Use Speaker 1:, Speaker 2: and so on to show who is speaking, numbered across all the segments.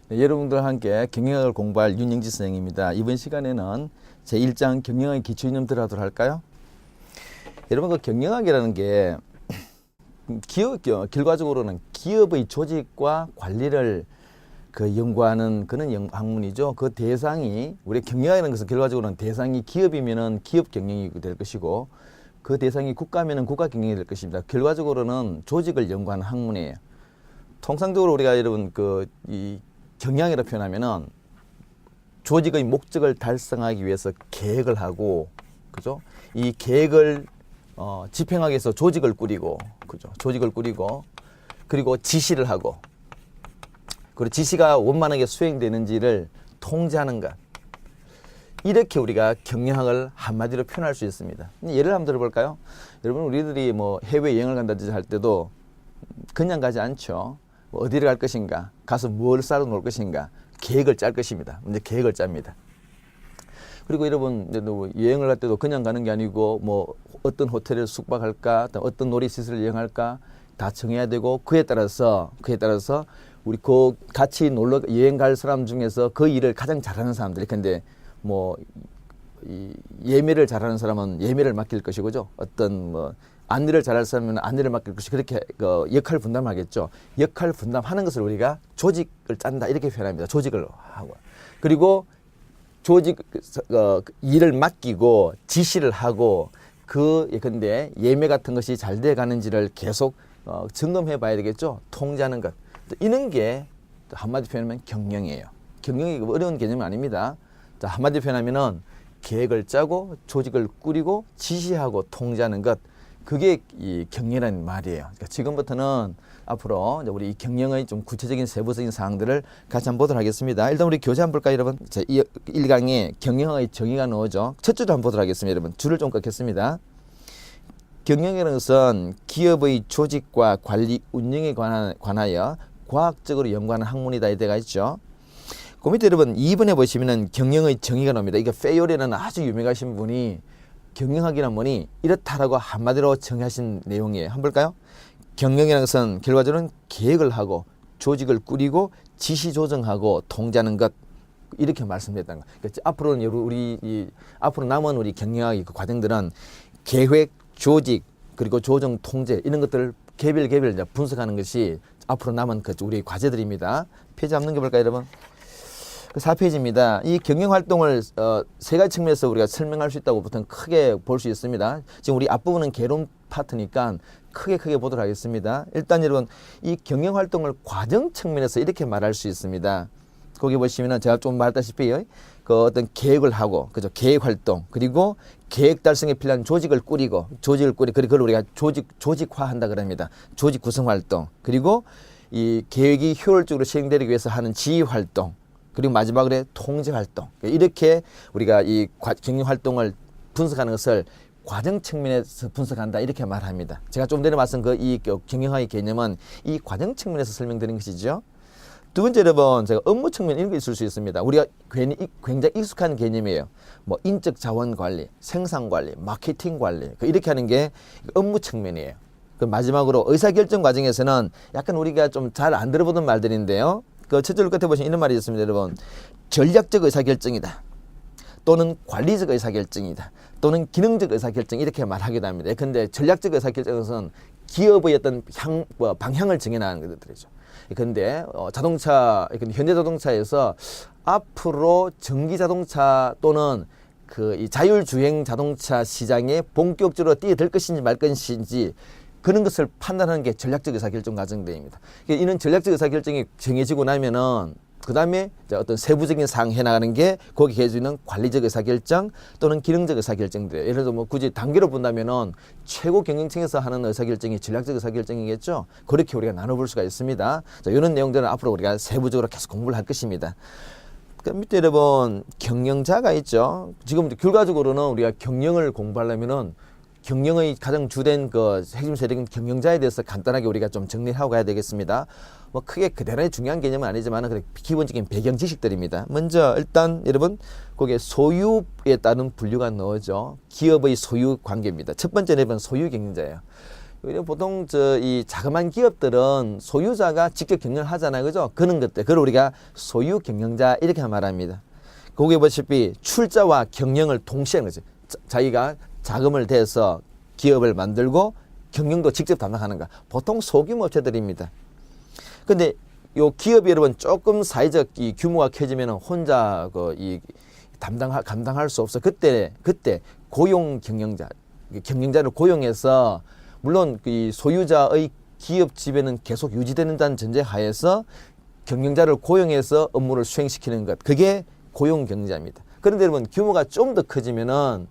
Speaker 1: 네, 여러분들과 함께 경영학을 공부할 윤영지 선생님입니다. 이번 시간에는 제1장 경영학의 기초이념 들어가도록 할까요? 여러분, 그 경영학이라는 게 결과적으로는 기업의 조직과 관리를 연구하는 그런 학문이죠. 그 대상이, 우리 경영이라는 것은 결과적으로는 대상이 기업이면은 기업 경영이 될 것이고, 그 대상이 국가면은 국가 경영이 될 것입니다. 결과적으로는 조직을 연구하는 학문이에요. 통상적으로 우리가 여러분 이 경영이라 표현하면은 조직의 목적을 달성하기 위해서 계획을 하고, 그죠? 이 계획을 집행하기 위해서 조직을 꾸리고, 그죠? 조직을 꾸리고, 그리고 지시를 하고, 그리고 지시가 원만하게 수행되는지를 통제하는 것. 이렇게 우리가 경영학을 한마디로 표현할 수 있습니다. 예를 한번 들어볼까요? 여러분, 우리들이 뭐 해외 여행을 간다든지 할 때도 그냥 가지 않죠. 뭐 어디를 갈 것인가, 가서 뭘 싸러 놀 것인가, 계획을 짤 것입니다. 먼저 계획을 짭니다. 그리고 여러분, 여행을 갈 때도 그냥 가는 게 아니고, 뭐 어떤 호텔에 숙박할까, 어떤 놀이시설을 이용할까 다 정해야 되고, 그에 따라서 우리 같이 여행 갈 사람 중에서 그 일을 가장 잘하는 사람들이, 근데 뭐 예매를 잘하는 사람은 예매를 맡길 것이고, 어떤 뭐 안내를 잘할 사람은 안내를 맡길 것이, 그렇게 역할 분담하겠죠. 역할 분담하는 것을 우리가 조직을 짠다 이렇게 표현합니다. 조직을 하고, 그리고 조직 일을 맡기고 지시를 하고, 근데 예매 같은 것이 잘 돼 가는지를 계속 점검해 봐야 되겠죠. 통제하는 것. 이런 게 한마디 표현하면 경영이에요. 경영이 어려운 개념은 아닙니다. 자, 한마디 표현하면은 계획을 짜고 조직을 꾸리고 지시하고 통제하는 것, 그게 이 경영이라는 말이에요. 그러니까 지금부터는 앞으로 우리 이 경영의 좀 구체적인 세부적인 사항들을 같이 한번 보도록 하겠습니다. 일단 우리 교재 한번 볼까요, 여러분? 자, 이 1강에 경영의 정의가 나오죠. 첫 줄을 한번 보도록 하겠습니다, 여러분. 줄을 좀 꺾겠습니다. 경영이라는 것은 기업의 조직과 관리 운영에 관하여 과학적으로 연구하는 학문이다 이 데가 있죠. 그 밑에 여러분 2번에 보시면은 경영의 정의가 나옵니다. 이게 페요레라는 아주 유명하신 분이 경영학이란 분이 이렇다라고 한마디로 정의하신 내용이에요. 한번 볼까요? 경영이라는 것은 결과적으로는 계획을 하고 조직을 꾸리고 지시 조정하고 통제하는 것, 이렇게 말씀드렸다는 거. 그러니까 앞으로는 앞으로 남은 우리 경영학의 그 과정들은 계획, 조직, 그리고 조정, 통제, 이런 것들을 개별 이제 분석하는 것이 앞으로 남은 우리 과제들입니다. 페이지 한번 넘겨볼까요, 여러분? 4페이지입니다. 이 경영 활동을 세 가지 측면에서 우리가 설명할 수 있다고 보통 크게 볼 수 있습니다. 지금 우리 앞부분은 개론 파트니까 크게 보도록 하겠습니다. 일단 여러분, 이 경영 활동을 과정 측면에서 이렇게 말할 수 있습니다. 거기 보시면은 제가 좀 말했다시피 어떤 계획을 하고, 그죠? 계획 활동, 그리고 계획 달성에 필요한 조직을 꾸리고, 그리고 그걸 우리가 조직화한다 그럽니다. 조직 구성 활동, 그리고 이 계획이 효율적으로 시행되기 위해서 하는 지휘 활동, 그리고 마지막으로 통제 활동. 이렇게 우리가 이 경영 활동을 분석하는 것을 과정 측면에서 분석한다 이렇게 말합니다. 제가 좀 전에 말씀 이 경영학의 개념은 이 과정 측면에서 설명드린 것이죠. 두 번째, 여러분, 제가 업무 측면 이런 게 있을 수 있습니다. 우리가 굉장히 익숙한 개념이에요. 뭐 인적 자원 관리, 생산 관리, 마케팅 관리, 이렇게 하는 게 업무 측면이에요. 그 마지막으로 의사결정 과정에서는 약간 우리가 좀 잘 안 들어보던 말들인데요. 첫 줄 끝에 보시면 이런 말이 있습니다, 여러분. 전략적 의사결정이다, 또는 관리적 의사결정이다, 또는 기능적 의사결정, 이렇게 말하기도 합니다. 근데 전략적 의사결정은 기업의 어떤 방향을 정해나가는 것들이죠. 근데 현대자동차에서 앞으로 전기자동차 또는 이 자율주행 자동차 시장에 본격적으로 뛰어들 것인지 말 것인지, 그런 것을 판단하는 게 전략적 의사결정 과정들입니다. 이런 전략적 의사결정이 정해지고 나면은 그 다음에 어떤 세부적인 사항 해나가는 게 거기에 해주는 관리적 의사결정 또는 기능적 의사결정들. 예를 들어 뭐 굳이 단계로 본다면은 최고 경영층에서 하는 의사결정이 전략적 의사결정이겠죠. 그렇게 우리가 나눠볼 수가 있습니다. 자, 이런 내용들은 앞으로 우리가 세부적으로 계속 공부를 할 것입니다. 그 밑에 여러분 경영자가 있죠. 지금 결과적으로는 우리가 경영을 공부하려면은 경영의 가장 주된 핵심 세력인 경영자에 대해서 간단하게 우리가 좀 정리하고 가야 되겠습니다. 뭐 크게 대단히 중요한 개념은 아니지만 기본적인 배경 지식들입니다. 먼저 일단 여러분 거기에 소유에 따른 분류가 나오죠. 기업의 소유 관계입니다. 첫 번째는 소유 경영자예요. 보통 이 자그마한 기업들은 소유자가 직접 경영을 하잖아요, 그죠? 그런 것들, 그걸 우리가 소유 경영자 이렇게 말합니다. 거기에 보시다시피 출자와 경영을 동시에 하는 거죠. 자기가 자금을 대서 기업을 만들고 경영도 직접 담당하는 거. 보통 소규모 업체들입니다. 근데 요 기업이 여러분 조금 사회적 이 규모가 커지면 혼자 감당할 수 없어. 그때 고용 경영자를 고용해서 물론 이 소유자의 기업 지배는 계속 유지되는다는 전제 하에서 경영자를 고용해서 업무를 수행시키는 것. 그게 고용 경영자입니다. 그런데 여러분 규모가 좀 더 커지면은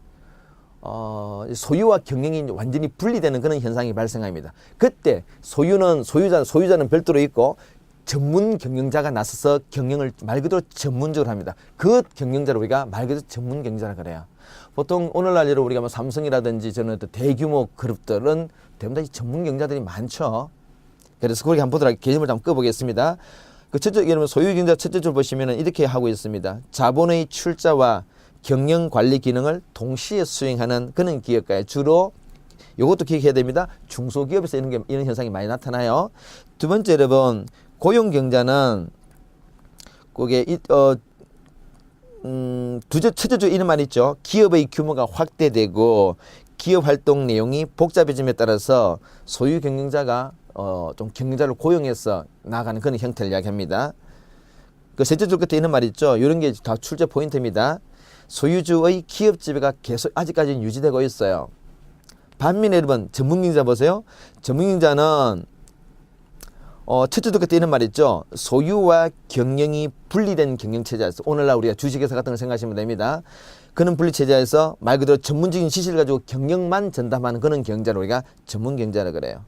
Speaker 1: 소유와 경영이 완전히 분리되는 그런 현상이 발생합니다. 그때 소유자는 별도로 있고 전문 경영자가 나서서 경영을 말 그대로 전문적으로 합니다. 그 경영자를 우리가 말 그대로 전문 경영자라 그래요. 보통 오늘날 우리가 뭐 삼성이라든지 저는 대규모 그룹들은 대부분 다 전문 경영자들이 많죠. 그래서 그렇게 한번 보도록 개념을 한번 꺼보겠습니다. 여러분 소유 경영자 첫째 줄 보시면은 이렇게 하고 있습니다. 자본의 출자와 경영 관리 기능을 동시에 수행하는 그런 기업가에 주로 이것도 기억해야 됩니다. 중소기업에서 이런 현상이 많이 나타나요. 두 번째 여러분 고용 경자는 그게 첫째 줄 이런 말 있죠. 기업의 규모가 확대되고 기업 활동 내용이 복잡해짐에 따라서 소유 경영자가 좀 경영자를 고용해서 나아가는 그런 형태를 이야기합니다. 그 셋째 줄 끝에 이런 말 있죠. 이런 게 다 출제 포인트입니다. 소유주의 기업 지배가 계속 아직까지는 유지되고 있어요. 반면에 여러분 전문 경영자 보세요. 전문 경영자는 첫째 줄 끝에 이런 말 있죠. 소유와 경영이 분리된 경영체제에서 오늘날 우리가 주식회사 같은 걸 생각하시면 됩니다. 그런 분리체제에서 말 그대로 전문적인 지식을 가지고 경영만 전담하는 그런 경영자를 우리가 전문 경영자라 그래요.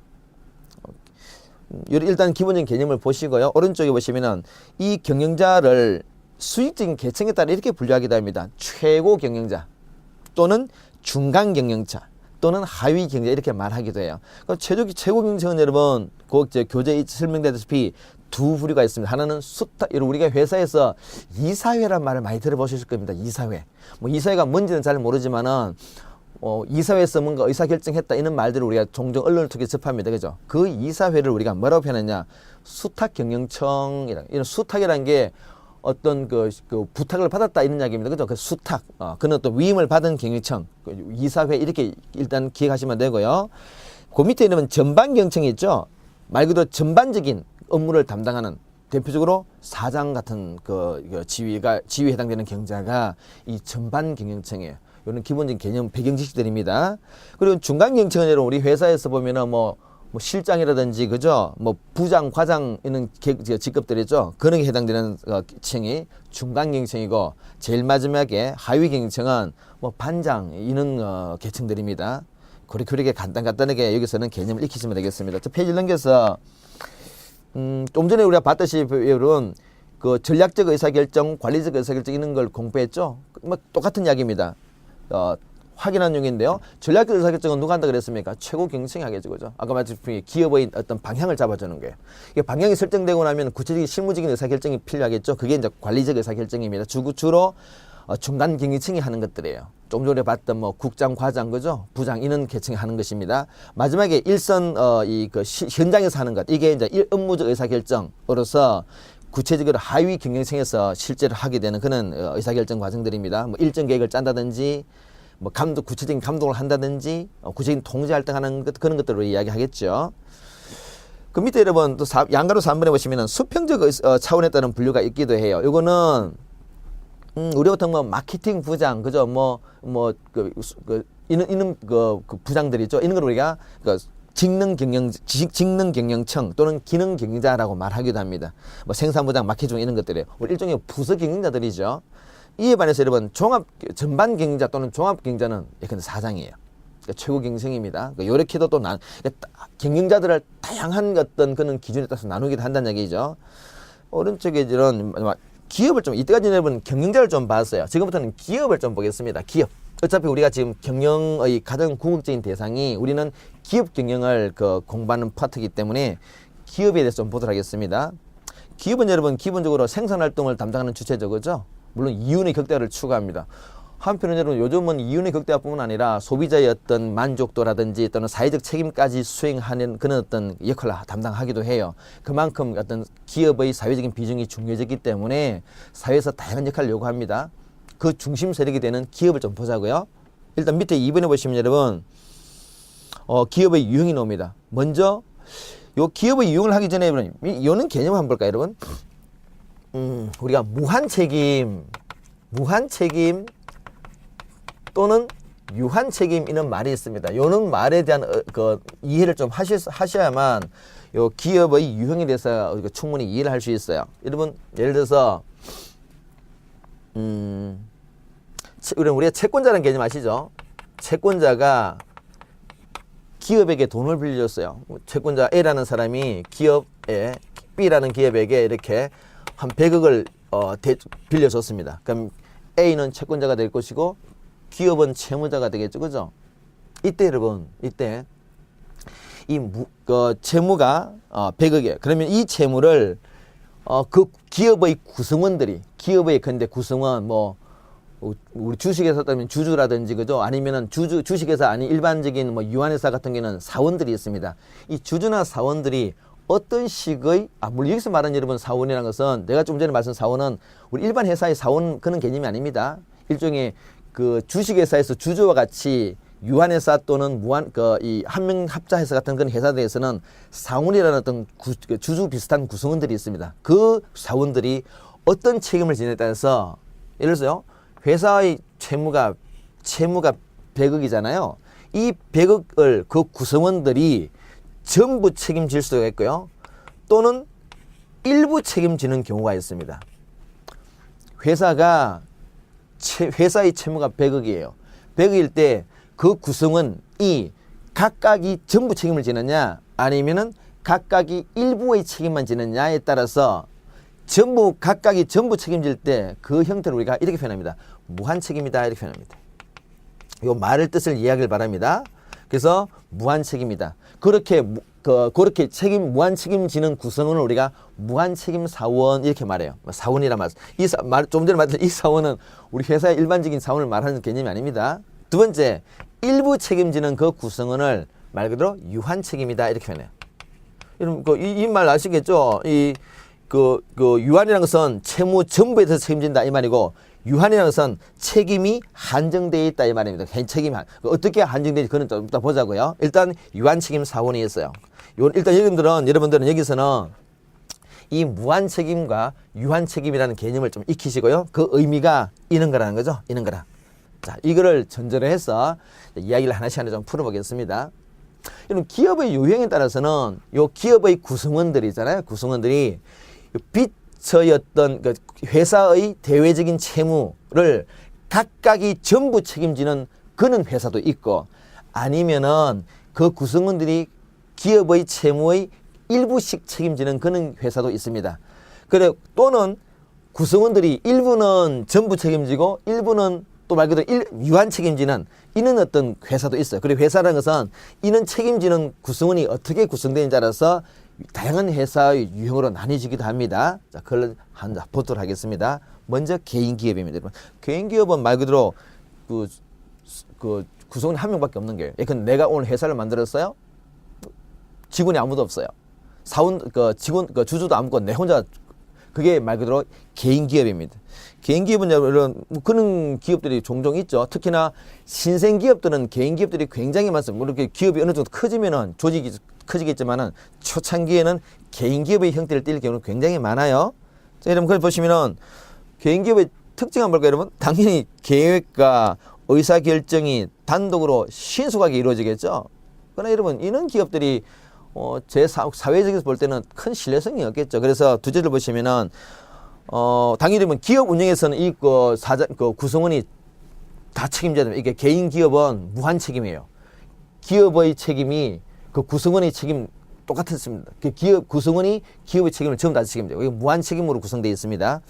Speaker 1: 일단 기본적인 개념을 보시고요. 오른쪽에 보시면은 이 경영자를 수익적인 계층에 따라 이렇게 분류하기도 합니다. 최고 경영자 또는 중간 경영자 또는 하위 경영자 이렇게 말하기도 해요. 최고 경영자는 여러분 교재에 설명되다시피 두 부류가 있습니다. 하나는 수탁, 우리가 회사에서 이사회란 말을 많이 들어보셨을 겁니다. 이사회. 뭐 이사회가 뭔지는 잘 모르지만은 이사회에서 뭔가 의사결정했다 이런 말들을 우리가 종종 언론을 통해 접합니다. 그죠? 그 이사회를 우리가 뭐라고 표현하냐? 수탁경영청이란, 이런 수탁이라는 게 어떤 그 부탁을 받았다 이런 이야기입니다. 그죠? 그 수탁, 그는 또 위임을 받은 경영청, 이사회 이렇게 일단 기억하시면 되고요. 그 밑에 있는 전반경영청이 있죠? 말 그대로 전반적인 업무를 담당하는 대표적으로 사장 같은 지위에 해당되는 경자가 이 전반경영청이에요. 이런 기본적인 개념 배경 지식들입니다. 그리고 중간경영청은 우리 회사에서 보면은 뭐 실장이라든지 그죠? 뭐 부장, 과장 이런 직급들이죠. 그런 게 해당되는 층이 중간경영청이고 제일 마지막에 하위경영청은 뭐 반장 이런 계층들입니다. 그렇게 간단하게 여기서는 개념을 익히시면 되겠습니다. 저 페이지 넘겨서 좀 전에 우리가 봤듯이 여러분 그 전략적 의사결정, 관리적 의사결정 이런 걸 공부했죠. 뭐 똑같은 이야기입니다. 확인한 용인데요. 전략적 의사결정은 누가 한다 그랬습니까? 최고 경영층이 하겠죠, 그죠? 아까 말했듯이 기업의 어떤 방향을 잡아주는 거예요. 이게 방향이 설정되고 나면 구체적인 실무적인 의사결정이 필요하겠죠. 그게 이제 관리적 의사결정입니다. 주로 중간 경영층이 하는 것들이에요. 좀 전에 봤던 뭐 국장, 과장, 그죠? 부장 이런 계층이 하는 것입니다. 마지막에 일선 현장에서 하는 것 이게 이제 업무적 의사결정으로서 구체적으로 하위 경영층에서 실제로 하게 되는 그런 의사결정 과정들입니다. 뭐 일정 계획을 짠다든지, 뭐 구체적인 감독을 한다든지, 구체적인 통제 활동하는 것 그런 것들로 이야기하겠죠. 그 밑에 여러분 또 양가로 3번에 보시면은 수평적 차원에 따른 분류가 있기도 해요. 이거는 우리 같은 뭐 마케팅 부장, 그죠? 이런 부장들이죠. 이런 걸 우리가 직능 경영청 또는 기능 경영자라고 말하기도 합니다. 뭐 생산부장, 마케팅 이런 것들이에요. 우리 일종의 부서 경영자들이죠. 이에 반해서 여러분 전반 경영자 또는 종합 경영자는 예컨대 사장이에요. 그러니까 최고 경영층입니다. 요렇게도 또 경영자들을 다양한 어떤 그런 기준에 따라서 나누기도 한다는 얘기죠. 오른쪽에 이런 기업을 이때까지 여러분 경영자를 좀 봤어요. 지금부터는 기업을 좀 보겠습니다. 기업. 어차피 우리가 지금 경영의 가장 궁극적인 대상이 우리는 기업 경영을 공부하는 파트이기 때문에 기업에 대해서 좀 보도록 하겠습니다. 기업은 여러분 기본적으로 생산활동을 담당하는 주체죠. 그죠? 물론 이윤의 극대화를 추구합니다. 한편은 여러분 요즘은 이윤의 극대화뿐만 아니라 소비자의 어떤 만족도라든지 또는 사회적 책임까지 수행하는 그런 어떤 역할을 담당하기도 해요. 그만큼 어떤 기업의 사회적인 비중이 중요해졌기 때문에 사회에서 다양한 역할을 요구합니다. 그 중심 세력이 되는 기업을 좀 보자고요. 일단 밑에 2번에 보시면 여러분 기업의 유형이 나옵니다. 먼저 요 기업의 유형을 하기 전에 여러분 요는 개념을 한번 볼까요, 여러분? 우리가 무한책임 또는 유한책임이라는 말이 있습니다. 요는 말에 대한 이해를 좀 하셔야만 요 기업의 유형에 대해서 우리가 충분히 이해를 할 수 있어요. 여러분 예를 들어서 우리가 채권자라는 개념 아시죠? 채권자가 기업에게 돈을 빌려줬어요. 채권자 A라는 사람이 기업에 B라는 기업에게 이렇게 한 100억을 빌려줬습니다. 그럼 A는 채권자가 될 것이고 기업은 채무자가 되겠죠, 그죠? 이때 여러분, 이때 이 채무가 100억이에요. 그러면 이 채무를 그 기업의 구성원들이 근데 구성원 우리 주식회사 따면 주주라든지 그죠? 아니면은 주식회사 아닌 일반적인 유한회사 같은 경우는 사원들이 있습니다. 이 주주나 사원들이 어떤 식의 물론 여기서 말하는 여러분 사원이라는 것은 내가 좀 전에 말씀 사원은 우리 일반 회사의 사원 그런 개념이 아닙니다. 일종의 그 주식회사에서 주주와 같이 유한회사 또는 이 한명합자회사 같은 그런 회사들에서는 사원이라는 어떤 주주 비슷한 구성원들이 있습니다. 그 사원들이 어떤 책임을 지느냐에 따라서 예를 들어서요. 회사의 채무가 100억이잖아요. 이 100억을 그 구성원들이 전부 책임질 수가 있고요. 또는 일부 책임지는 경우가 있습니다. 회사의 채무가 100억이에요. 100억일 때 그 구성원이 각각이 전부 책임을 지느냐 아니면은 각각이 일부의 책임만 지느냐에 따라서 각각이 전부 책임질 때 그 형태를 우리가 이렇게 표현합니다. 무한책임이다 이렇게 표현합니다. 이 말을 뜻을 이해하길 바랍니다. 그래서 무한책임이다. 그렇게 무한책임지는 구성원을 우리가 무한책임사원 이렇게 말해요. 사원이란 좀 전에 말했던 이 사원은 우리 회사의 일반적인 사원을 말하는 개념이 아닙니다. 두 번째, 일부 책임지는 그 구성원을 말 그대로 유한책임이다 이렇게 표현해요. 여러분 이 말 아시겠죠? 유한이라는 것은 채무 전부에 대해서 책임진다 이 말이고 유한이라는 것은 책임이 한정되어 있다 이 말입니다. 어떻게 한정되는지 그건 좀 이따 보자고요. 일단 유한책임 사원이 있어요. 일단 여러분들은 여기서는 이 무한책임과 유한책임이라는 개념을 좀 익히시고요. 그 의미가 이런 거라는 거죠. 이런 거라. 자, 이거를 전제로 해서 이야기를 하나씩 좀 풀어보겠습니다. 여러분 기업의 유형에 따라서는 요 기업의 구성원들이 있잖아요. 구성원들이 빚처였던 회사의 대외적인 채무를 각각이 전부 책임지는 그런 회사도 있고 아니면은 그 구성원들이 기업의 채무의 일부씩 책임지는 그런 회사도 있습니다. 그래 또는 구성원들이 일부는 전부 책임지고 일부는 또 말 그대로 유한 책임지는 이런 어떤 회사도 있어요. 그리고 회사라는 것은 이는 책임지는 구성원이 어떻게 구성되는지 따라서 다양한 회사의 유형으로 나뉘어지기도 합니다. 자, 그걸 보도록 하겠습니다. 먼저 개인 기업입니다. 여러분. 개인 기업은 말 그대로 구성원이 한 명밖에 없는 거예요. 예컨대 내가 오늘 회사를 만들었어요. 직원이 아무도 없어요. 주주도 아무도 내 혼자 그게 말 그대로 개인 기업입니다. 개인 기업은 이런 그런 기업들이 종종 있죠. 특히나 신생 기업들은 개인 기업들이 굉장히 많습니다. 이렇게 기업이 어느 정도 커지면은 조직이 커지겠지만은 초창기에는 개인 기업의 형태를 띌 경우는 굉장히 많아요. 자, 여러분 그걸 보시면은 개인 기업의 특징 한번 볼까요, 여러분? 당연히 계획과 의사 결정이 단독으로 신속하게 이루어지겠죠. 그러나 여러분 이런 기업들이 제 사회적에서 볼 때는 큰 신뢰성이 없겠죠. 그래서 두 줄을 보시면은 당연히 기업 운영에서는 구성원이 다 책임져야 됩니다. 이게 개인 기업은 무한 책임이에요. 기업의 책임이 그 구성원의 책임 똑같습니다. 그 기업 구성원이 기업의 책임을 전부 다 책임져요. 이게 무한 책임으로 구성되어 있습니다.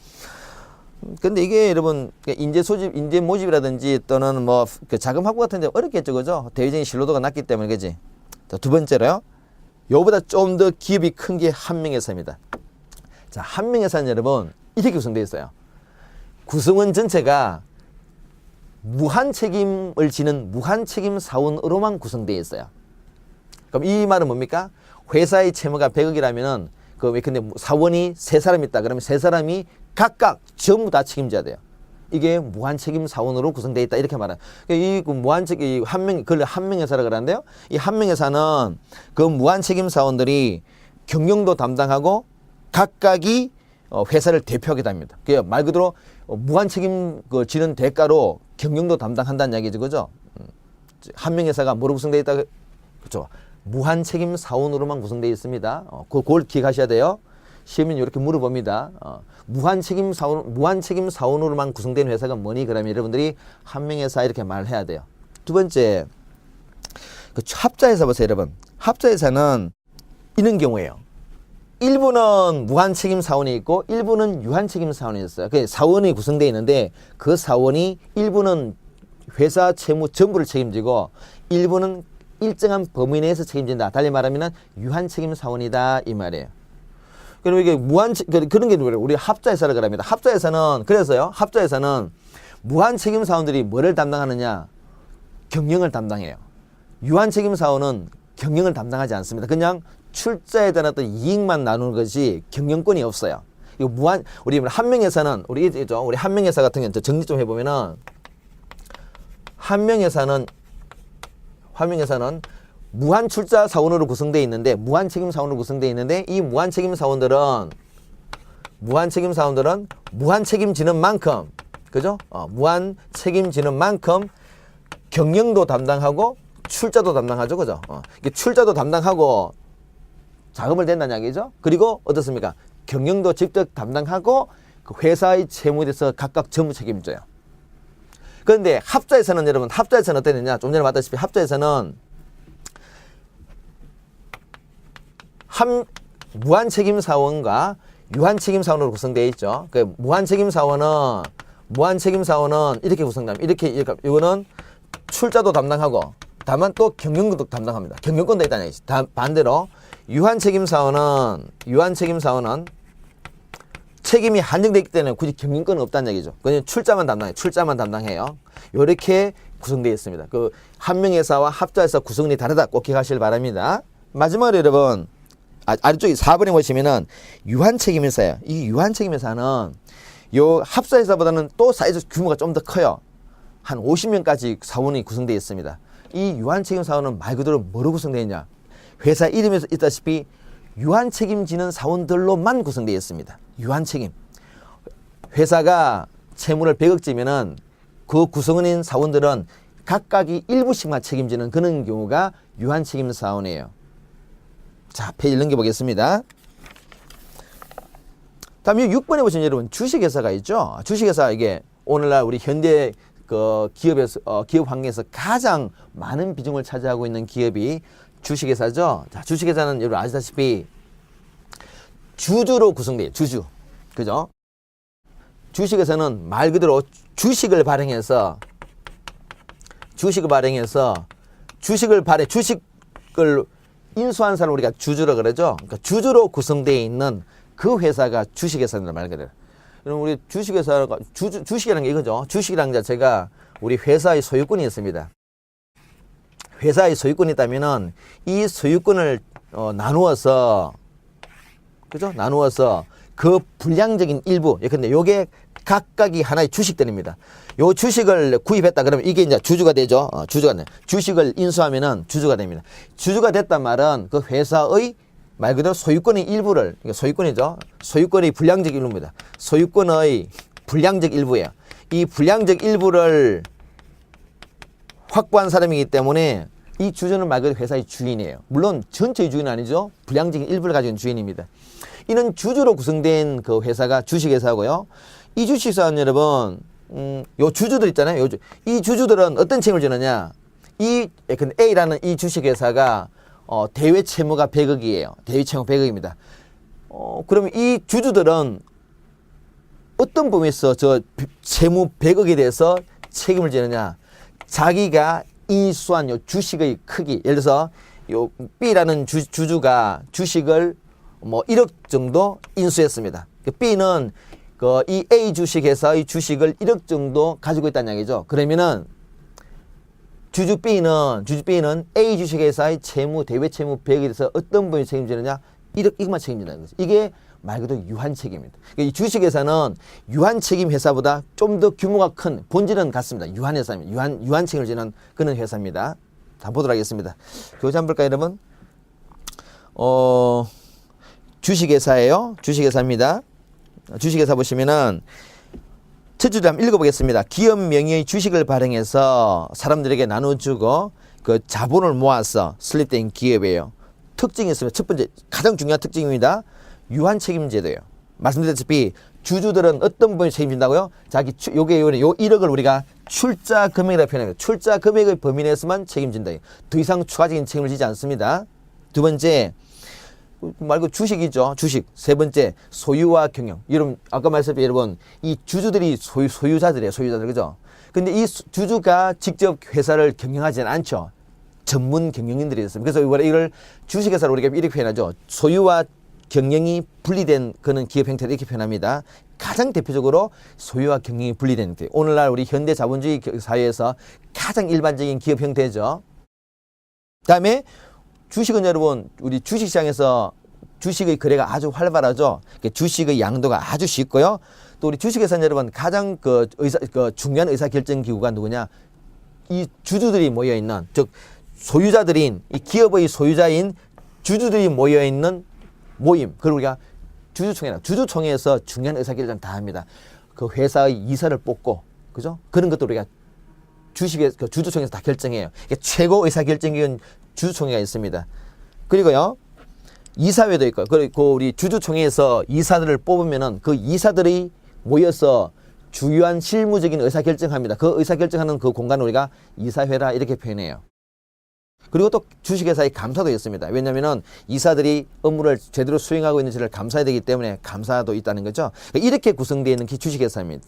Speaker 1: 근데 이게 여러분 인재 모집이라든지 또는 자금 확보 같은 데 어렵겠죠, 그죠? 대외적인 신뢰도가 낮기 때문에 그지. 자, 두 번째로요. 요보다 좀 더 기업이 큰 게 한명회사입니다. 자, 한명회사는 여러분 이렇게 구성되어 있어요. 구성원 전체가 무한 책임을 지는 무한 책임 사원으로만 구성되어 있어요. 그럼 이 말은 뭡니까? 회사의 채무가 100억이라면은 근데 사원이 3사람 있다. 그러면 3사람이 각각 전부 다 책임져야 돼요. 이게 무한 책임 사원으로 구성되어 있다. 이렇게 말해요. 이 무한 책임 그걸 한 명 회사라 그러는데요. 이 한 명 회사는 그 무한 책임 사원들이 경영도 담당하고 각각이 회사를 대표하게 됩니다. 말 그대로 무한 책임 지는 대가로 경영도 담당한다는 이야기죠. 그죠? 한 명 회사가 뭐로 구성되어 있다? 그렇죠. 무한 책임 사원으로만 구성되어 있습니다. 그걸 기억하셔야 돼요. 시험은 이렇게 물어봅니다. 무한 책임 사원으로만 구성된 회사가 뭐니? 그러면 여러분들이 한 명 회사 이렇게 말해야 돼요. 두 번째, 그 합자회사 보세요, 여러분. 합자회사는 이런 경우예요. 일부는 무한 책임 사원이 있고 일부는 유한 책임 사원이 있어요. 그 사원이 구성되어 있는데 그 사원이 일부는 회사 채무 전부를 책임지고 일부는 일정한 범위 내에서 책임진다. 달리 말하면 유한 책임 사원이다 이 말이에요. 그리고 이게 그런 게 우리 합자회사라 그럽니다. 합자회사는 그래서요. 합자회사는 무한 책임 사원들이 뭐를 담당하느냐? 경영을 담당해요. 유한 책임 사원은 경영을 담당하지 않습니다. 그냥 출자에 대한 어떤 이익만 나누는 것이 경영권이 없어요. 이거 우리 한 명 회사는 우리 한 명 회사 같은 경우는 정리 좀 해보면은 한 명 회사는 무한 출자 사원으로 구성되어 있는데 무한 책임 사원으로 구성되어 있는데 이 무한 책임 사원들은 무한 책임지는 만큼 그죠? 무한 책임지는 만큼 경영도 담당하고 출자도 담당하죠. 그죠? 출자도 담당하고 자금을 댄다는 이야기죠. 그리고 어떻습니까? 경영도 직접 담당하고 그 회사의 채무에 대해서 각각 전부 책임져요. 그런데 합자에서는 여러분 합자에서는 어땠느냐? 좀 전에 말했다시피 합자에서는 무한 책임 사원과 유한 책임 사원으로 구성되어 있죠. 그 무한 책임 사원은 이렇게 구성됩니다. 이렇게 이거는 출자도 담당하고 다만 또 경영도 담당합니다. 경영권도 있다는 얘기죠. 반대로 유한 책임 사원은 책임이 한정되어 있기 때문에 굳이 경영권은 없다는 얘기죠. 그냥 출자만 담당해요. 이렇게 구성되어 있습니다. 그 한 명 회사와 합자회사 구성이 다르다 꼭 기억하시길 바랍니다. 마지막으로 여러분 아래쪽에 4번에 보시면은 유한 책임 회사예요. 이 유한 책임 회사는 요 합사회사보다는 또 사이즈 규모가 좀 더 커요. 한 50명까지 사원이 구성되어 있습니다. 이 유한 책임 사원은 말 그대로 뭐로 구성되어 있냐? 회사 이름에서 있다시피 유한 책임지는 사원들로만 구성되어 있습니다. 유한 책임. 회사가 채무를 100억지면은 그 구성원인 사원들은 각각이 일부씩만 책임지는 그런 경우가 유한 책임 사원이에요. 자, 페이지 넘겨보겠습니다. 다음 6번에 보시면 여러분 주식회사가 있죠. 주식회사 이게 오늘날 우리 현대 그 기업 환경에서 가장 많은 비중을 차지하고 있는 기업이 주식회사죠. 자, 주식회사는 여러분 아시다시피 주주로 구성돼요. 주주. 그죠? 주식회사는 말 그대로 주식을 발행해서 주식을 인수한 사람을 우리가 주주라 그러죠. 그러니까 주주로 구성되어 있는 그 회사가 주식회사입니다. 말 그대로. 그럼 우리 주식회사가 주식이라는 게 이거죠. 주식이라는 자체가 우리 회사의 소유권이 있습니다. 회사의 소유권이 있다면은 이 소유권을 나누어서 그 분량적인 일부, 근데 요게 각각이 하나의 주식들입니다. 요 주식을 구입했다 그러면 이게 이제 주주가 되죠. 주식을 인수하면은 주주가 됩니다. 주주가 됐단 말은 그 회사의 말 그대로 소유권의 일부를, 소유권이죠. 소유권의 분량적 일부입니다. 소유권의 분량적 일부예요. 이 분량적 일부를 확보한 사람이기 때문에 이 주주는 말 그대로 회사의 주인이에요. 물론 전체의 주인은 아니죠. 분량적인 일부를 가진 주인입니다. 이는 주주로 구성된 그 회사가 주식회사고요. 이 주식회사는 여러분, 요 주주들 있잖아요. 이 주주들은 어떤 책임을 지느냐? A라는 이 주식회사가 대외 채무가 100억이에요. 대외 채무 100억입니다. 그러면 이 주주들은 어떤 범위에서 저 채무 100억에 대해서 책임을 지느냐? 자기가 인수한 요 주식의 크기, 예를 들어서 요 B라는 주주가 주식을 1억 정도 인수했습니다. B는 이 A 주식회사의 주식을 1억 정도 가지고 있다는 이야기죠. 그러면은 주주 B는 A 주식회사의 채무, 대외 채무 100에 대해서 어떤 부분이 책임지느냐? 1억 이것만 책임진다는 거죠. 이게 말 그대로 유한책임입니다. 이 주식회사는 유한책임 회사보다 좀 더 규모가 큰, 본질은 같습니다. 유한회사입니다. 유한책임을 지는 그런 회사입니다. 자, 보도록 하겠습니다. 교재 한번 볼까요, 여러분? 주식회사예요. 주식회사입니다. 주식회사 보시면은 첫 줄을 한번 읽어보겠습니다. 기업 명의의 주식을 발행해서 사람들에게 나눠주고 그 자본을 모아서 설립된 기업이에요. 특징이 있습니다. 첫 번째, 가장 중요한 특징입니다. 유한책임제도예요. 말씀드렸다시피 주주들은 어떤 부분이 책임진다고요? 요게 1억을 우리가 출자 금액이라고 표현합니다. 출자 금액의 범위 내에서만 책임진다. 더 이상 추가적인 책임을 지지 않습니다. 두 번째, 말고 주식이죠. 주식. 세 번째, 소유와 경영. 여러분, 아까 말씀드린 여러분, 이 주주들이 소유자들이에요. 소유자들. 그죠? 근데 이 주주가 직접 회사를 경영하지는 않죠. 전문 경영인들이 있습니다. 그래서 이걸 주식회사로 우리가 이렇게 표현하죠. 소유와 경영이 분리된 그런 기업 형태를 이렇게 표현합니다. 가장 대표적으로 소유와 경영이 분리된 형태. 오늘날 우리 현대 자본주의 사회에서 가장 일반적인 기업 형태죠. 다음에 주식은 여러분, 우리 주식시장에서 주식의 거래가 아주 활발하죠. 주식의 양도가 아주 쉽고요. 또 우리 주식회사는 여러분 가장 중요한 의사결정 기구가 누구냐? 이 주주들이 모여있는, 즉 소유자들인, 이 기업의 소유자인 주주들이 모여있는 모임, 그걸 우리가 주주총회라. 주주총회에서 중요한 의사결정 다 합니다. 그 회사의 이사를 뽑고, 그죠? 그런 것도 우리가 주주총회에서 다 결정해요. 최고 의사결정기구는 주주총회가 있습니다. 그리고요, 이사회도 있고요. 그리고 우리 주주총회에서 이사들을 뽑으면은 그 이사들이 모여서 주요한 실무적인 의사결정합니다. 그 의사결정하는 그 공간을 우리가 이사회라 이렇게 표현해요. 그리고 또 주식회사의 감사도 있습니다. 왜냐하면 이사들이 업무를 제대로 수행하고 있는지를 감사해야 되기 때문에 감사도 있다는 거죠. 이렇게 구성되어 있는 게 주식회사입니다.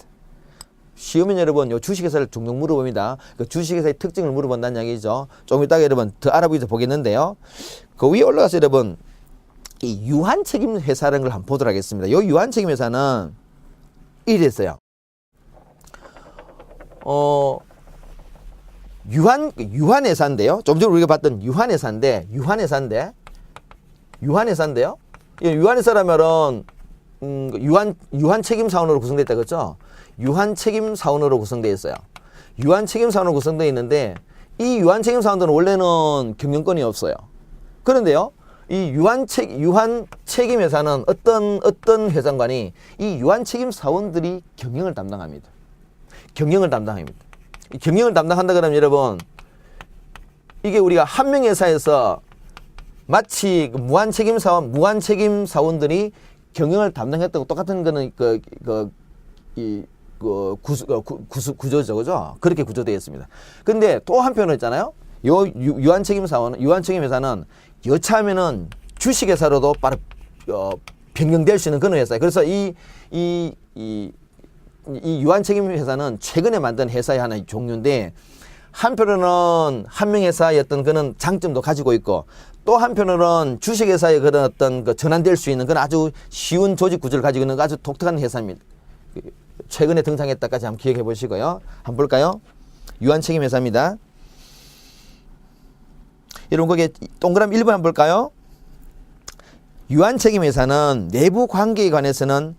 Speaker 1: 쉬우면 여러분, 요 주식회사를 종종 물어봅니다. 그 주식회사의 특징을 물어본다는 이야기죠. 조금 이따가 여러분 더 알아보기도 보겠는데요. 그 위에 올라가서 여러분, 이 유한책임 회사라는 걸 한번 보도록 하겠습니다. 요 유한책임 회사는 이랬어요. 유한회사인데요. 좀 전에 우리가 봤던 유한회사인데요. 유한회사라면은, 유한책임사원으로 구성되어 있다, 그렇죠? 유한책임사원으로 구성되어 있어요. 유한책임사원으로 구성되어 있는데, 이 유한책임사원들은 원래는 경영권이 없어요. 그런데요, 이 유한책임회사는 어떤 회장관이 이 유한책임사원들이 경영을 담당합니다. 경영을 담당한다 그러면 여러분, 이게 우리가 한 명 회사에서 마치 무한책임사원들이 경영을 담당했다고 똑같은 거는 구조죠, 그죠? 그렇게 구조되어 있습니다. 근데 또 한편으로 있잖아요. 요 유한책임회사는 여차하면은 주식회사로도 바로 변경될 수 있는 그런 회사예요. 그래서 이 유한책임회사는 최근에 만든 회사의 하나의 종류인데, 한편으로는 한명회사의 어떤 그런 장점도 가지고 있고, 또 한편으로는 주식회사의 그런 어떤 전환될 수 있는 그런 아주 쉬운 조직 구조를 가지고 있는 아주 독특한 회사입니다. 최근에 등장했다까지 한번 기억해 보시고요. 한번 볼까요? 유한책임회사입니다. 여러분, 거기에 동그라미 1번 한번 볼까요? 유한책임회사는 내부 관계에 관해서는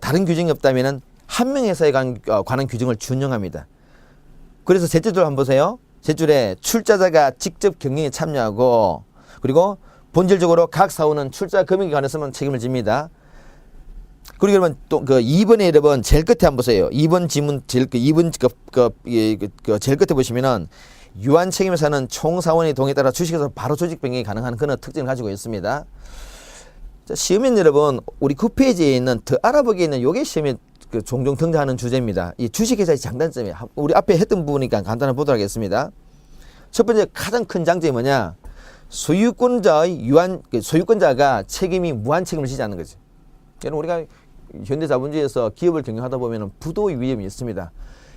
Speaker 1: 다른 규정이 없다면은 한 명 회사에 관한 규정을 준용합니다. 그래서 셋째 줄 한번 보세요. 셋째 줄에 출자자가 직접 경영에 참여하고, 그리고 본질적으로 각 사원은 출자 금액에 관해서만 책임을 집니다. 그리고 여러분 또 2번에 여러분 제일 끝에 한번 보세요. 2번 지문 제일 끝에 보시면은 유한책임회사는 총사원의 동의에 따라 주식회사 바로 조직 변경이 가능한 그런 특징을 가지고 있습니다. 자, 시험엔 여러분 우리 9페이지에 있는 더 알아보기에 있는 요게 시험에 종종 등장하는 주제입니다. 이 주식회사의 장단점이 우리 앞에 했던 부분이니까 간단히 보도록 하겠습니다. 첫 번째 가장 큰 장점이 뭐냐? 소유권자가 책임이 무한 책임을 지지 않는 거지. 여러분 우리가 현대 자본주의에서 기업을 경영하다 보면 부도의 위험이 있습니다.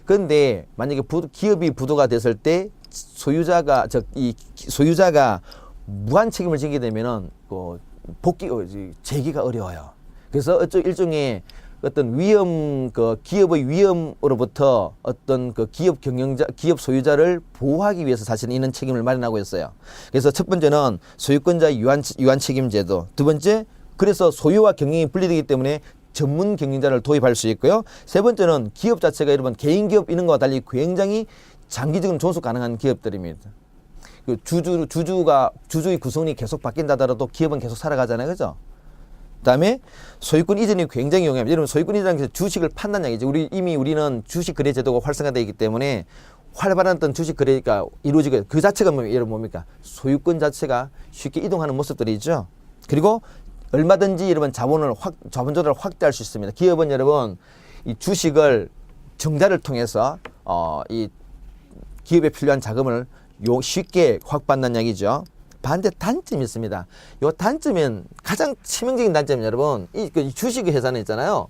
Speaker 1: 그런데 만약에 기업이 부도가 됐을 때 소유자가 무한 책임을 지게 되면은 재기가 어려워요. 그래서 일종의 어떤 위험, 그 기업의 위험으로부터 어떤 그 기업 경영자, 기업 소유자를 보호하기 위해서 사실은 이런 책임을 마련하고 있어요. 그래서 첫 번째는 소유권자 유한 책임 제도. 두 번째, 그래서 소유와 경영이 분리되기 때문에 전문 경영자를 도입할 수 있고요. 세 번째는 기업 자체가 여러분 개인 기업 이런 거와 달리 굉장히 장기적으로 존속 가능한 기업들입니다. 그 주주의 구성이 계속 바뀐다 하더라도 기업은 계속 살아가잖아요. 그죠? 그다음에 소유권 이전이 굉장히 용이합니다. 여러분 소유권 이전이라는 게 주식을 판다는 얘기죠. 우리는 주식 거래 제도가 활성화되어 있기 때문에 활발한 어떤 주식 거래가 이루어지고 그 자체가 여러분 뭡니까? 소유권 자체가 쉽게 이동하는 모습들이죠. 그리고 얼마든지 여러분 자본 조달을 확대할 수 있습니다. 기업은 여러분 이 주식을 정자를 통해서 이 기업에 필요한 자금을 쉽게 확보한다는 얘기죠. 반대 단점이 있습니다. 요 단점은 가장 치명적인 단점은 여러분 이 주식 회사는 있잖아요.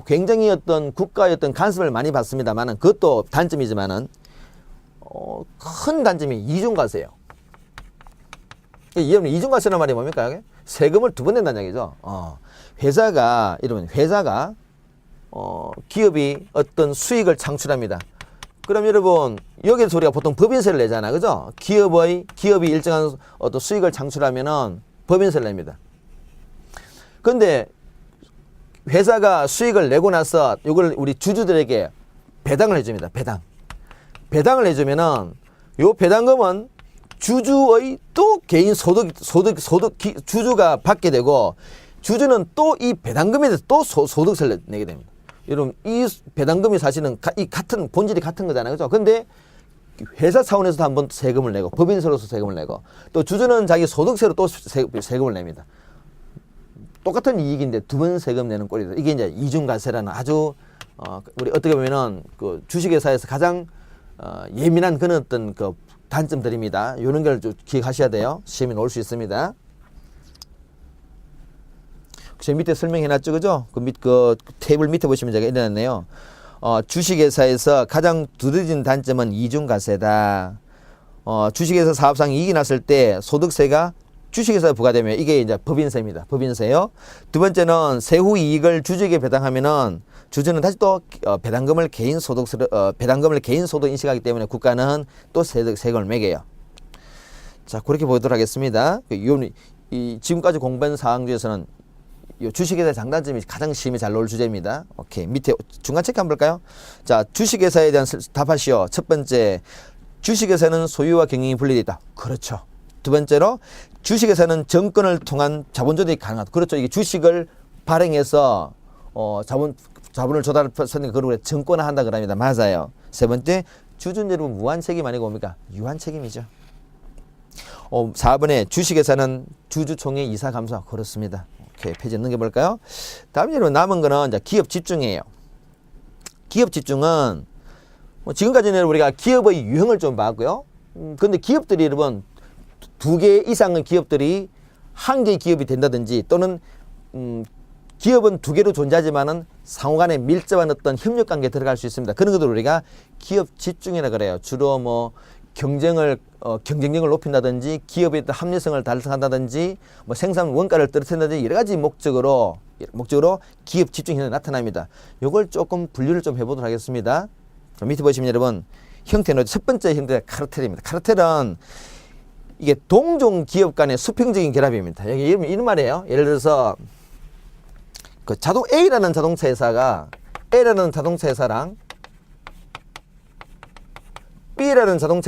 Speaker 1: 굉장히 어떤 국가의 어떤 간섭을 많이 받습니다만은 그것도 단점이지만은 큰 단점이 이중과세예요. 여러분 이중과세란 말이 뭡니까? 세금을 두 번 낸다는 얘기죠. 회사가 여러분 회사가 기업이 어떤 수익을 창출합니다. 그럼 여러분 여기서 우리가 보통 법인세를 내잖아, 그죠? 기업이 일정한 어떤 수익을 창출하면은 법인세를 냅니다. 그런데 회사가 수익을 내고 나서 이걸 우리 주주들에게 배당을 해줍니다. 배당을 해주면은 요 배당금은 주주의 또 개인 주주가 받게 되고 주주는 또 이 배당금에 대해서 또 소득세를 내게 됩니다. 여러분 이 배당금이 사실은 같은 본질이 같은 거잖아요, 그죠? 근데 회사 차원에서도 한번 세금을 내고 법인세로서 세금을 내고 또 주주는 자기 소득세로 또 세금을 냅니다. 똑같은 이익인데 두 번 세금 내는 꼴이다. 이게 이제 이중과세라는 아주 우리 어떻게 보면은 그 주식회사에서 가장 예민한 그런 어떤 그 단점들입니다. 이런 걸 좀 기억하셔야 돼요. 시험에 나올 수 있습니다. 제 밑에 설명해놨죠, 그죠? 그 테이블 밑에 보시면 제가 일어났네요. 주식회사에서 가장 두드러진 단점은 이중과세다. 주식회사 사업상 이익이 났을 때 소득세가 주식회사에 부과되면 이게 이제 법인세입니다. 법인세요. 두 번째는 세후 이익을 주주에게 배당하면은 주주는 다시 또 배당금을 개인 소득 인식하기 때문에 국가는 또 세금을 매겨요. 자, 그렇게 보도록 하겠습니다. 지금까지 공부한 사항 중에서는 이 주식회사의 장단점이 가장 시험에 잘 나올 주제입니다. 오케이. 밑에 중간 체크 한번 볼까요? 자, 주식회사에 대한 답하시오. 첫 번째, 주식회사는 소유와 경영이 분리되어 있다. 그렇죠. 두 번째로, 주식회사는 정권을 통한 자본조달이 가능하다. 그렇죠. 이게 주식을 발행해서 자본을 조달하는 그걸 정권화한다 그럽니다. 맞아요. 세 번째, 주주는 여러분 무한 책임 아니고 뭡니까? 유한 책임이죠. 4번에 주식회사는 주주총회 이사 감사. 그렇습니다. 오케이, 페이지 넘겨볼까요? 다음 여러분 남은 거는 이제 기업 집중이에요. 기업 집중은 지금까지는 우리가 기업의 유형을 좀 봤고요. 근데 기업들이 여러분 2개 이상의 기업들이 한 개의 기업이 된다든지 또는 기업은 2개로 존재하지만은 상호간에 밀접한 어떤 협력 관계에 들어갈 수 있습니다. 그런 것들 우리가 기업 집중이라 그래요. 주로 뭐 경쟁력을 높인다든지 기업의 합리성을 달성한다든지 뭐 생산 원가를 떨어뜨린다든지 여러 가지 목적으로 기업 집중 현상이 나타납니다. 이걸 조금 분류를 좀 해보도록 하겠습니다. 밑에 보시면 여러분 형태는 첫 번째 형태가 카르텔입니다. 카르텔은 이게 동종 기업 간의 수평적인 결합입니다. 여기 이런 말이에요. 예를 들어서 그 A라는 자동차 회사랑 B라는 자동차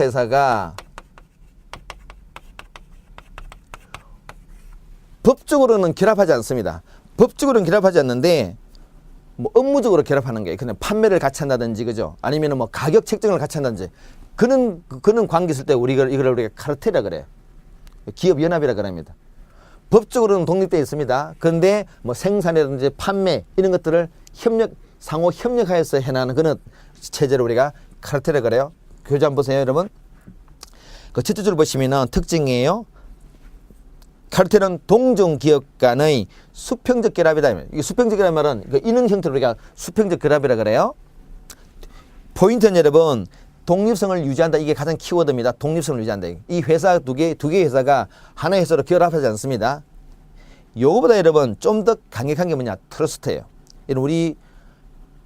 Speaker 1: 회사가 법적으로는 결합하지 않습니다. 법적으로는 결합하지 않는데 뭐 업무적으로 결합하는 게 그냥 판매를 같이 한다든지 그죠? 아니면 뭐 가격 책정을 같이 한다든지 그런 관계 있을 때 이걸 우리가 카르텔이라 그래요. 기업 연합이라 그럽니다. 법적으로는 독립되어 있습니다. 그런데 뭐 생산이라든지 판매 이런 것들을 상호 협력하여서 해나가는 그런 체제를 우리가 카르텔이라 그래요. 교재 한번 보세요, 여러분. 그 첫째 줄 보시면은 특징이에요. 카르텔은 동종 기업 간의 수평적 결합이다. 이게 수평적 결합 말은 이런 형태로 우리가 수평적 결합이라 그래요. 포인트는 여러분 독립성을 유지한다. 이게 가장 키워드입니다. 독립성을 유지한다. 이 회사 두 개 회사가 하나의 회사로 결합하지 않습니다. 요거보다 여러분 좀 더 강력한 게 뭐냐? 트러스트예요. 이런 우리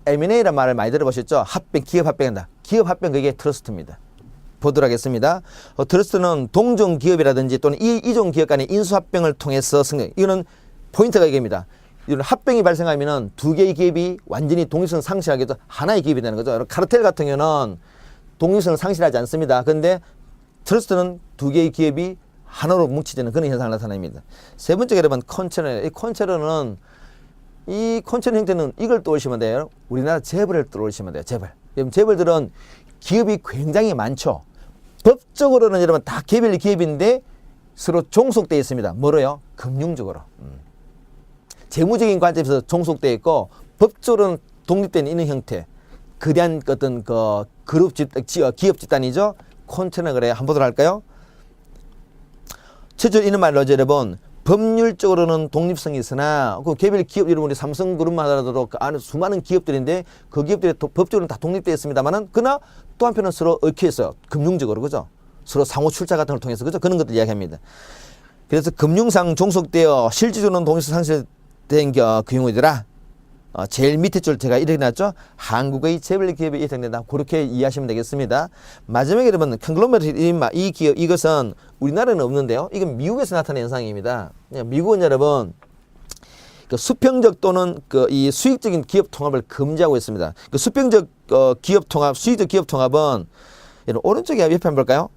Speaker 1: M&A란 말을 많이 들어보셨죠? 합병, 기업 합병한다. 기업 합병 그게 트러스트입니다. 보도록 하겠습니다. 트러스트는 동종 기업이라든지 또는 이종 기업 간의 인수합병을 통해서 승계. 이거는 포인트가 이겁니다. 이런 합병이 발생하면은 두 개의 기업이 완전히 독립성 상실하게 돼서 하나의 기업이 되는 거죠. 카르텔 같은 경우는 독립성을 상실하지 않습니다. 그런데 트러스트는 두 개의 기업이 하나로 뭉치되는 그런 현상을 나타냅니다. 세 번째가 여러분 컨체너. 이 컨체너는 이 컨체너 형태는 이걸 떠올리시면 돼요. 우리나라 재벌을 떠올리시면 돼요. 재벌. 여러분 재벌들은 기업이 굉장히 많죠. 법적으로는 여러분 다 개별 기업인데 서로 종속되어 있습니다. 뭐로요? 금융적으로. 재무적인 관점에서 종속되어 있고 법적으로는 독립된 있는 형태. 거대한 어떤 그 기업 집단이죠. 컨체너 거래 한번 보도록 할까요? 최초 이런 말로 여러분 법률적으로는 독립성이 있으나 그 개별 기업 여러분이 삼성그룹만 하더라도 그 안에 수많은 기업들인데 그 기업들이 법적으로는 다 독립되어 있습니다만은 그러나 또 한편은 서로 얽혀 있어요. 금융적으로 그죠? 서로 상호 출자 같은 걸 통해서 그죠? 그런 것들 이야기합니다. 그래서 금융상 종속되어 실질적으로는 독립성 상실된 그 경우이더라. 제일 밑에 줄 제가 이렇게 놨죠. 한국의 재벌 기업이 예상된다. 그렇게 이해하시면 되겠습니다. 마지막에 여러분 컨글로메레이트 이 기업 이것은 우리나라는 없는데요. 이건 미국에서 나타난 현상입니다. 미국은 여러분 그 수평적 또는 그 이 수익적인 기업 통합을 금지하고 있습니다. 그 수평적 기업 통합, 수익적 기업 통합은 여러분 오른쪽에 옆에 한번 볼까요?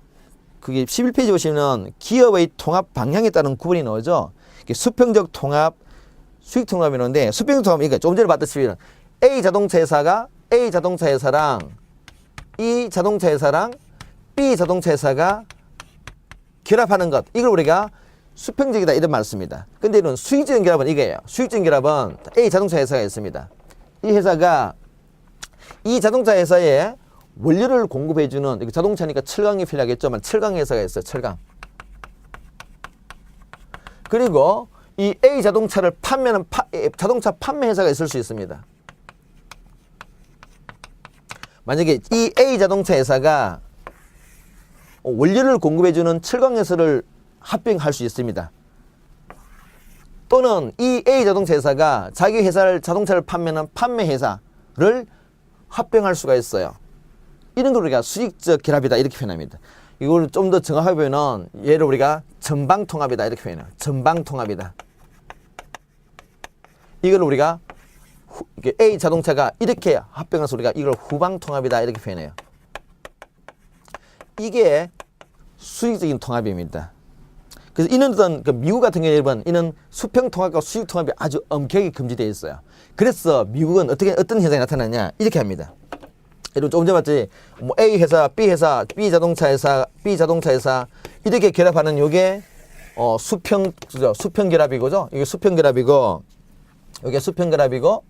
Speaker 1: 그게 11페이지 보시면 기업의 통합 방향에 따른 구분이 나오죠. 수평적 통합, 수익 통합이 있는데 수평적 통합은 이거 좀 전에 봤듯이 A 자동차 회사가 A 자동차 회사랑 E 자동차 회사랑 B 자동차 회사가 결합하는 것, 이걸 우리가 수평적이다 이런 말을 씁니다. 근데 이런 수익적인 결합은 이거예요. 수익적인 결합은 A 자동차 회사가 있습니다. 이 회사가 이 자동차 회사에 원료를 공급해주는, 자동차니까 철강이 필요하겠지만 철강 회사가 있어요. 철강. 그리고 이 A 자동차를 판매하는 자동차 판매 회사가 있을 수 있습니다. 만약에 이 A 자동차 회사가 원료를 공급해주는 철강 회사를 합병할 수 있습니다. 또는 이 A 자동차 회사가 자기 회사를 자동차를 판매하는 판매 회사를 합병할 수가 있어요. 이런 걸 우리가 수익적 결합이다 이렇게 표현합니다. 이걸 좀 더 정확하게 표현하면 얘를 우리가 전방통합이다 이렇게 표현해요. 전방통합이다. 이걸 우리가 A 자동차가 이렇게 합병해서 우리가 이걸 후방통합이다 이렇게 표현해요. 이게 수익적인 통합입니다. 그래서 이는 어떤 미국 같은 경우에 이는 수평통합과 수익통합이 아주 엄격하게 금지되어 있어요. 그래서 미국은 어떤 현상이 나타나냐 이렇게 합니다. 여러분 조금 전에 봤지 뭐 A 회사, B 회사, B 자동차 회사 이렇게 결합하는 요게 수평 결합이고죠. 이게 수평 결합이고 이게 수평 결합이고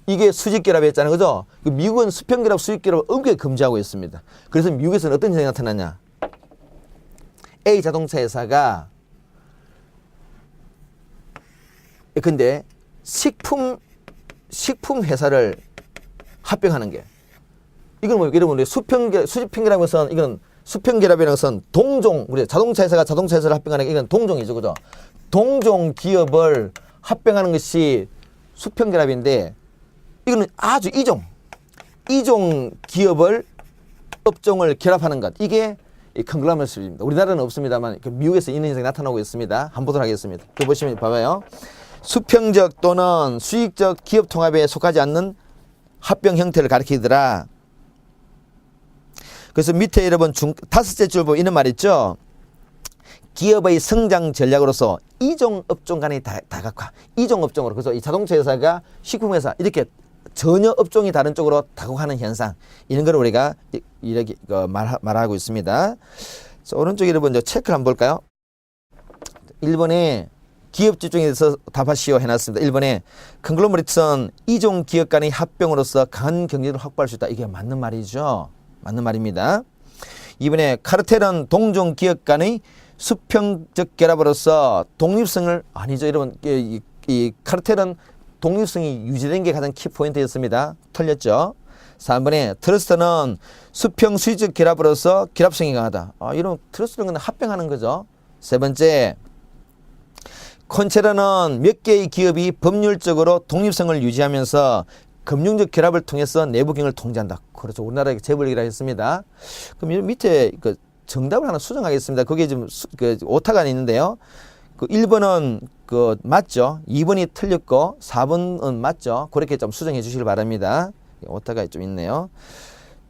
Speaker 1: 이게 수직 결합이 했잖아요. 그죠? 미국은 수평 결합, 수직 결합을 엄격히 금지하고 있습니다. 그래서 미국에서는 어떤 현상이 나타나냐? A 자동차 회사가 근데 식품 회사를 합병하는 게 이건 뭐 여러분 수평 결합이라는 것은 이건 수평 결합이라는 것은 동종 우리 자동차 회사가 자동차 회사를 합병하는 게 이건 동종이죠. 그죠? 동종 기업을 합병하는 것이 수평 결합인데 이거는 아주 이종 기업을 업종을 결합하는 것 이게 컨글로머레이트입니다. 우리나라는 없습니다만 미국에서 이런 현상이 나타나고 있습니다. 한번 보도록 하겠습니다. 또 보시면 봐봐요. 수평적 또는 수익적 기업 통합에 속하지 않는 합병 형태를 가리키더라. 그래서 밑에 여러분 다섯째 줄 보면 이런 말 있죠. 기업의 성장 전략으로서 이종 업종 간의 다각화. 이종 업종으로. 그래서 이 자동차 회사가 식품 회사 이렇게 전혀 업종이 다른 쪽으로 다각화하는 현상. 이런 걸 우리가 이렇게 말하고 있습니다. 자, 오른쪽에 여러분 체크를 한번 볼까요? 1번에 기업 집중에 대해서 답하시오 해놨습니다. 1번에 컨글로머레이트는 이종 기업 간의 합병으로서 강한 경쟁을 확보할 수 있다. 이게 맞는 말이죠. 맞는 말입니다. 2번에 카르텔은 동종 기업 간의 수평적 결합으로서 독립성을 아니죠. 여러분 이 카르텔은 독립성이 유지된 게 가장 키포인트였습니다. 틀렸죠. 3번에 트러스트는 수평 수익적 결합으로서 결합성이 강하다. 이런 트러스트는 합병하는 거죠. 세 번째 콘체르는 몇 개의 기업이 법률적으로 독립성을 유지하면서 금융적 결합을 통해서 내부 경영을 통제한다. 그렇죠. 우리나라의 재벌이라 했습니다. 그럼 밑에 그 정답을 하나 수정하겠습니다. 거기에 좀 오타가 있는데요. 그 1번은 그 맞죠. 2번이 틀렸고 4번은 맞죠. 그렇게 좀 수정해 주시길 바랍니다. 오타가 좀 있네요.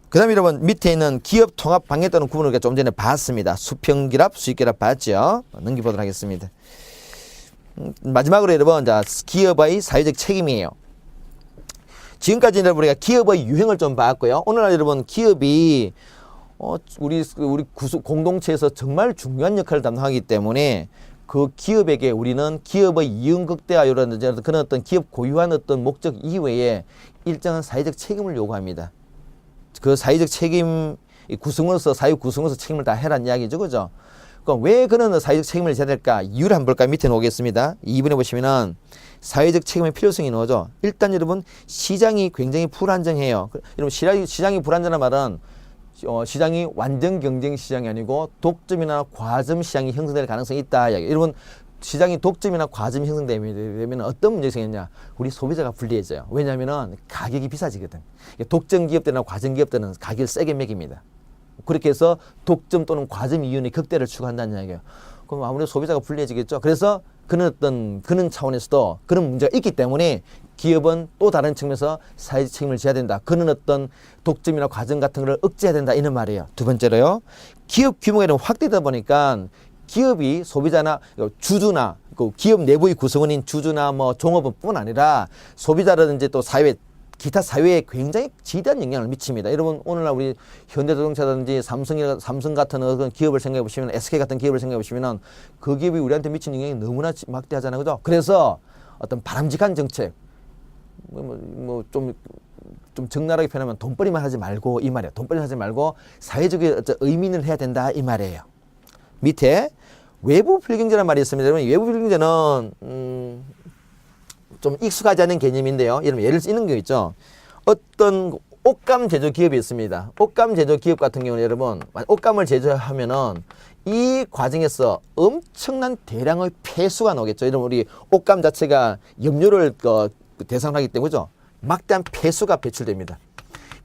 Speaker 1: 그 다음에 여러분 밑에 있는 기업 통합 방해 또는 구분을 우리가 좀 전에 봤습니다. 수평결합, 수익결합 봤죠. 넘겨보도록 하겠습니다. 마지막으로 여러분 자 기업의 사회적 책임이에요. 지금까지 여러분 우리가 기업의 유형을 좀 봤고요. 오늘날 여러분 기업이 우리 공동체에서 정말 중요한 역할을 담당하기 때문에 그 기업에게 우리는 기업의 이윤 극대화라든지 그런 어떤 기업 고유한 어떤 목적 이외에 일정한 사회적 책임을 요구합니다. 그 사회적 책임 구성으로서 사회 구성으로서 책임을 다 해라는 이야기죠, 그죠? 그럼 왜 그런 사회적 책임을 져야 될까? 이유를 한번 볼까요? 밑에 놓겠습니다. 2번에 보시면은 사회적 책임의 필요성이 나오죠. 일단 여러분 시장이 굉장히 불안정해요. 여러분 시장이 불안정한 말은 시장이 완전 경쟁 시장이 아니고 독점이나 과점 시장이 형성될 가능성이 있다. 여러분 시장이 독점이나 과점이 형성되면 어떤 문제가 생겼냐? 우리 소비자가 불리해져요. 왜냐하면 가격이 비싸지거든. 독점 기업들이나 과점 기업들은 가격을 세게 매깁니다. 그렇게 해서 독점 또는 과점 이윤의 극대를 추구한다는 이야기예요. 그럼 아무래도 소비자가 불리해지겠죠. 그래서 그런 차원에서도 그런 문제가 있기 때문에 기업은 또 다른 측면에서 사회적 책임을 져야 된다. 그런 어떤 독점이나 과점 같은 걸 억제해야 된다. 이런 말이에요. 두 번째로요. 기업 규모가 좀 확대되다 보니까 기업이 소비자나 주주나 그 기업 내부의 구성원인 주주나 뭐 종업원뿐 아니라 소비자라든지 또 사회 기타 사회에 굉장히 지대한 영향을 미칩니다. 여러분 오늘날 우리 현대자동차라든지 삼성 같은 그런 기업을 생각해 보시면 SK 같은 기업을 생각해 보시면은 그 기업이 우리한테 미치는 영향이 너무나 막대하잖아요, 그죠? 그래서 어떤 바람직한 정책 좀 적나라하게 표현하면 돈벌이만 하지 말고 이 말이에요. 돈벌이만 하지 말고 사회적인 어떤 의미를 해야 된다 이 말이에요. 밑에 외부 불경제라는 말이 있습니다. 여러분 외부 불경제는 좀 익숙하지 않은 개념인데요. 여러분 예를 쓰는 게 있죠. 어떤 옷감 제조 기업이 있습니다. 옷감 제조 기업 같은 경우는 여러분 옷감을 제조하면은 이 과정에서 엄청난 대량의 폐수가 나오겠죠. 여러분 우리 옷감 자체가 염료를 대상으로 하기 때문에 그죠? 막대한 폐수가 배출됩니다.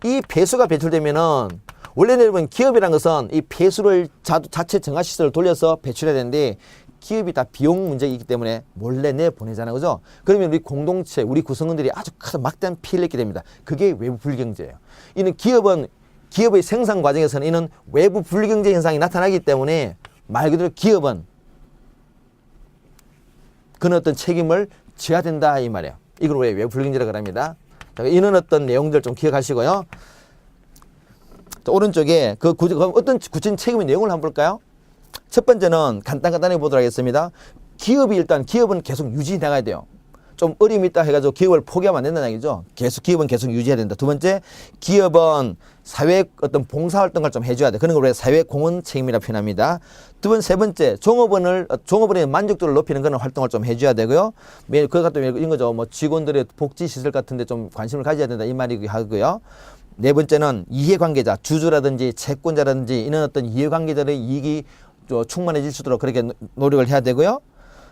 Speaker 1: 이 폐수가 배출되면은 원래는 여러분 기업이라는 것은 이 폐수를 자체 정화 시설을 돌려서 배출해야 되는데 기업이 다 비용 문제가 있기 때문에 몰래 내보내잖아요. 그죠? 그러면 우리 공동체, 우리 구성원들이 아주 큰 막대한 피해를 입게 됩니다. 그게 외부 불경제예요. 이는 기업의 생산 과정에서는 이는 외부 불경제 현상이 나타나기 때문에 말 그대로 기업은 그런 어떤 책임을 져야 된다 이 말이에요. 이걸 왜 외부 불경제라고 합니다. 자, 이런 어떤 내용들 좀 기억하시고요. 자, 오른쪽에 어떤 구체적인 책임의 내용을 한번 볼까요? 첫 번째는 간단하게 보도록 하겠습니다. 기업은 계속 유지해 나가야 돼요. 좀 어려움이 있다 해가지고 기업을 포기하면 안 된다는 얘기죠. 기업은 계속 유지해야 된다. 두 번째, 기업은 사회 어떤 봉사활동을 좀 해줘야 돼. 그런 걸 우리가 사회공헌 책임이라 표현합니다. 세 번째, 종업원의 만족도를 높이는 그런 활동을 좀 해줘야 되고요. 그것 같은 이런 거죠. 뭐 직원들의 복지시설 같은데 좀 관심을 가져야 된다. 이 말이 하고요. 네 번째는 이해관계자, 주주라든지 채권자라든지 이런 어떤 이해관계자의 이익이 충만해질 수 있도록 그렇게 노력을 해야 되고요.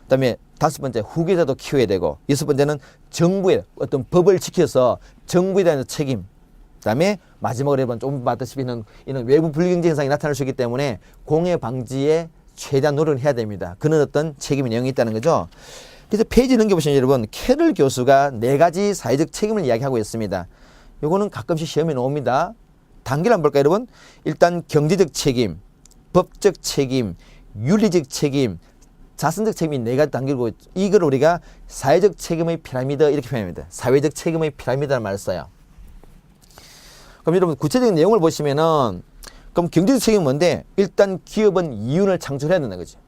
Speaker 1: 그다음에 다섯 번째 후계자도 키워야 되고 여섯 번째는 정부의 어떤 법을 지켜서 정부에 대한 책임. 그다음에 마지막으로 여러분 좀 봤다시피 이런 외부 불경제 현상이 나타날 수 있기 때문에 공해 방지에 최대한 노력을 해야 됩니다. 그런 어떤 책임의 내용이 있다는 거죠. 그래서 페이지 넘겨보시면 여러분 캐럴 교수가 4가지 사회적 책임을 이야기하고 있습니다. 요거는 가끔씩 시험에 나옵니다. 단계를 한번 볼까요, 여러분? 일단 경제적 책임, 법적 책임, 윤리적 책임, 자선적 책임이 4가지 단계고 이걸 우리가 사회적 책임의 피라미드 이렇게 표현합니다. 사회적 책임의 피라미드라는 말을 써요. 그럼 여러분 구체적인 내용을 보시면은 그럼 경제적 책임은 뭔데? 일단 기업은 이윤을 창출해야 된다는 거죠.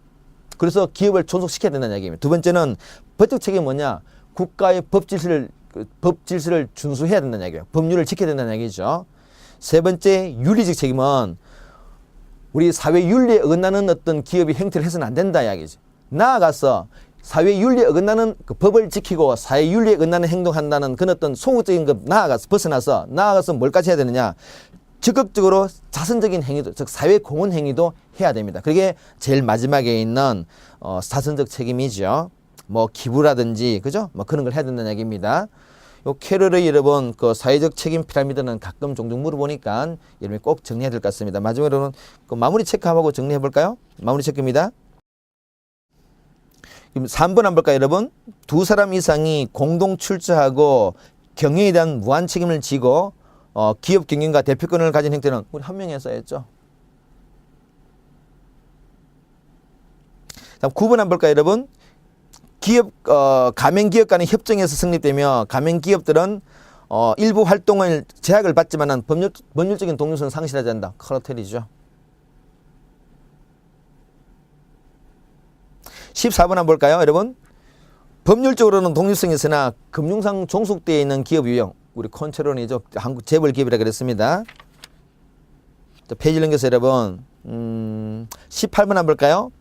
Speaker 1: 그래서 기업을 존속시켜야 된다는 얘기입니다. 두 번째는 법적 책임은 뭐냐? 국가의 법 질서를 준수해야 된다는 얘기예요. 법률을 지켜야 된다는 얘기죠. 세 번째 윤리적 책임은 우리 사회 윤리에 어긋나는 어떤 기업의 행태를 해서는 안 된다 이야기죠. 나아가서 사회 윤리에 어긋나는 그 법을 지키고 사회 윤리에 어긋나는 행동한다는 그런 어떤 소극적인 것 벗어나서 뭘까지 해야 되느냐? 적극적으로 자선적인 행위도, 즉 사회 공헌 행위도 해야 됩니다. 그게 제일 마지막에 있는 자선적 책임이죠. 뭐 기부라든지 그죠? 뭐 그런 걸 해야 된다는 얘기입니다. 요 캐럴의 여러분 그 사회적 책임 피라미드는 가끔 종종 물어보니까 여러분이 꼭 정리해야 될 것 같습니다. 마지막으로는 그 마무리 체크하고 정리해 볼까요? 마무리 체크입니다. 그럼 3번 한번 볼까요, 여러분? 두 사람 이상이 공동 출자하고 경영에 대한 무한 책임을 지고 기업 경영과 대표권을 가진 형태는 우리 한 명이 써야죠. 다음 9번 한번 볼까요, 여러분? 기업 가맹 기업 간의 협정에서 성립되며 가맹 기업들은 일부 활동을 제약을 받지만은 법률적인 독립성을 상실하지 않는다. 카르텔이죠. 14번 한번 볼까요, 여러분? 법률적으로는 독립성이 있으나 금융상 종속되어 있는 기업 유형, 우리 컨트롤이죠. 한국 재벌 기업이라 그랬습니다. 페이지 넘겨서 여러분 18번 한번 볼까요?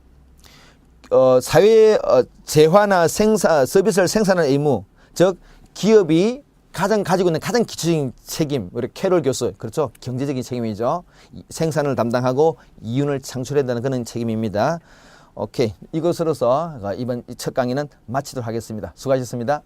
Speaker 1: 사회 재화나 서비스를 생산하는 의무, 즉 기업이 가지고 있는 가장 기초적인 책임, 우리 캐롤 교수, 그렇죠? 경제적인 책임이죠. 생산을 담당하고 이윤을 창출한다는 그런 책임입니다. 오케이, 이것으로서 이번 첫 강의는 마치도록 하겠습니다. 수고하셨습니다.